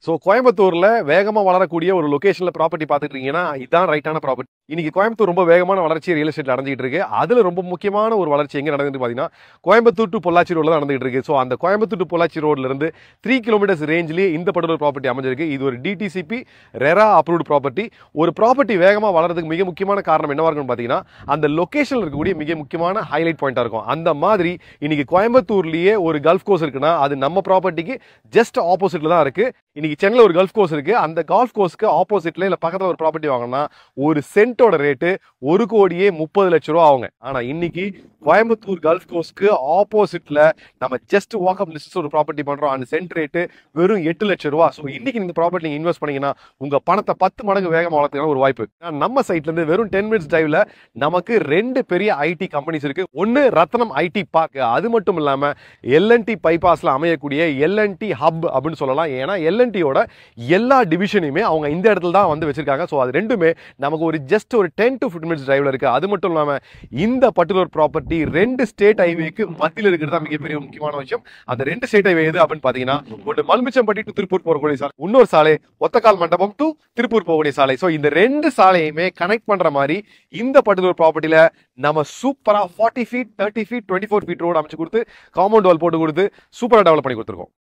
So கோயம்புத்தூர்ல வேகமா வளரக்கூடிய ஒரு லொகேஷன்ல ப்ராப்பர்ட்டி பார்த்துட்டு இருக்கீங்கன்னா இதான் ரைட்டான ப்ராப்பர்ட்டி. இன்னைக்கு கோயம்புத்தூர் ரொம்ப வேகமான வளர்ச்சி ரியல் எஸ்டேட் அடைஞ்சிட்டு இருக்கு. அதுல ரொம்ப முக்கியமான ஒரு வளர்ச்சி எங்க நடந்துட்டு பாத்தீங்கன்னா கோயம்புத்தூர் டு பொள்ளாச்சி ரோட்ல நடந்துட்டு இருக்கு. ஸோ அந்த கோயம்புத்தூர் டு பொள்ளாச்சி ரோட்ல இருந்து 3 கிலோமீட்டர்ஸ் ரேஞ்சிலேயே இந்த பர்டிகுலர் ப்ராப்பர்ட்டி அமைஞ்சிருக்கு. இது ஒரு டிடிசிபி ரெரா அப்ரூவ்டு ப்ராப்பர்ட்டி. ஒரு ப்ராப்பர்ட்டி வேகமா வளர்றதுக்கு மிக முக்கியமான காரணம் என்னவா இருக்குன்னு பாத்தீங்கன்னா அந்த லொகேஷன்ல இருக்கக்கூடிய மிக முக்கியமான ஹைலைட் பாயிண்டா இருக்கும். அந்த மாதிரி இன்னைக்கு கோயம்புத்தூர்லயே ஒரு கல்ஃப் கோர்ஸ் இருக்குன்னா அது நம்ம ப்ராப்பர்ட்டிக்கு ஜஸ்ட் ஆப்போசிட்ல தான் இருக்கு. இன்னைக்கு சென்னையில ஒரு கல்ஃப் கோர்ஸ் இருக்கு. அந்த கல்ஃப் கோர்ஸ்க்கு ஆப்போசிட்ல இல்ல பக்கத்துல ஒரு ப்ராப்பர்ட்டி வாங்கினா ஒரு சென்ட்டோட ரேட்டு 1,30,00,000 ரூபா ஆகுங்க. ஆனா இன்னைக்கு கோயம்புத்தூர் கல்ஃப் கோர்ஸ்க்கு ஆப்போசிட்ல நம்ம ஜஸ்ட் வாக் அப் லிஸ்ட் ஒரு ப்ராப்பர்ட்டி பண்றோம். அந்த சென்ட் ரேட்டு வெறும் 8 லட்சம் ரூபா. ஸோ இன்னைக்கு இந்த ப்ராப்பர்ட்டி நீங்க இன்வெஸ்ட் பண்ணீங்கன்னா உங்க பணத்தை 10 மடங்கு வேகமா வளர்த்துக்கான ஒரு வாய்ப்பு. நம்ம சைட்ல இருந்து வெறும் 10 மினிட்ஸ் டிரைவ்ல நமக்கு 2 பெரிய ஐடி கம்பெனிஸ் இருக்கு. ஒன்னு ரத்னம் ஐடி பார்க், அது மட்டும் இல்லாம எல்என்டி பைபாஸ்ல அமையக்கூடிய எல்என்டி ஹப் அப்படின்னு சொல்லலாம். ஏன்னா எல்என்டியோட எல்லா டிவிஷனையுமே அவங்க இந்த இடத்துல தான் வந்து வச்சிருக்காங்க. ஸோ அது ரெண்டுமே நமக்கு ஒரு ஜஸ்ட் ஒரு 10 to 15 மினிட்ஸ் டிரைவ்ல இருக்கு. அது மட்டும் இல்லாம இந்த பர்டிகுலர் ப்ராப்பர்ட்டி 2 ஸ்டேட் ஹைவேக்கு மத்தியில் இருக்கிறதா மிகப்பெரிய முக்கியமான விஷயம். அந்த 2 ஸ்டேட் ஹைவே எது அப்படின்னு பாத்தீங்கன்னா ஒன்று மல்மிச்சம்பட்டி டு திருப்பூர் போகக்கூடிய சாலை, இன்னொரு சாலை ஒத்தக்கால் மண்டபம் டு திருப்பூர் போகக்கூடிய சாலை. ஸோ இந்த 2 சாலையுமே கனெக்ட் பண்ற மாதிரி இந்த பர்டிகுலர் ப்ராப்பர்ட்டில நம்ம சூப்பரா 40 ஃபீட் 30 ஃபீட் 24 ஃபீட் ரோடு அமைச்சு கொடுத்து காம்பவுண்ட் வால் போட்டு கொடுத்து சூப்பரா டெவலப் பண்ணி கொடுத்துருக்கோம்.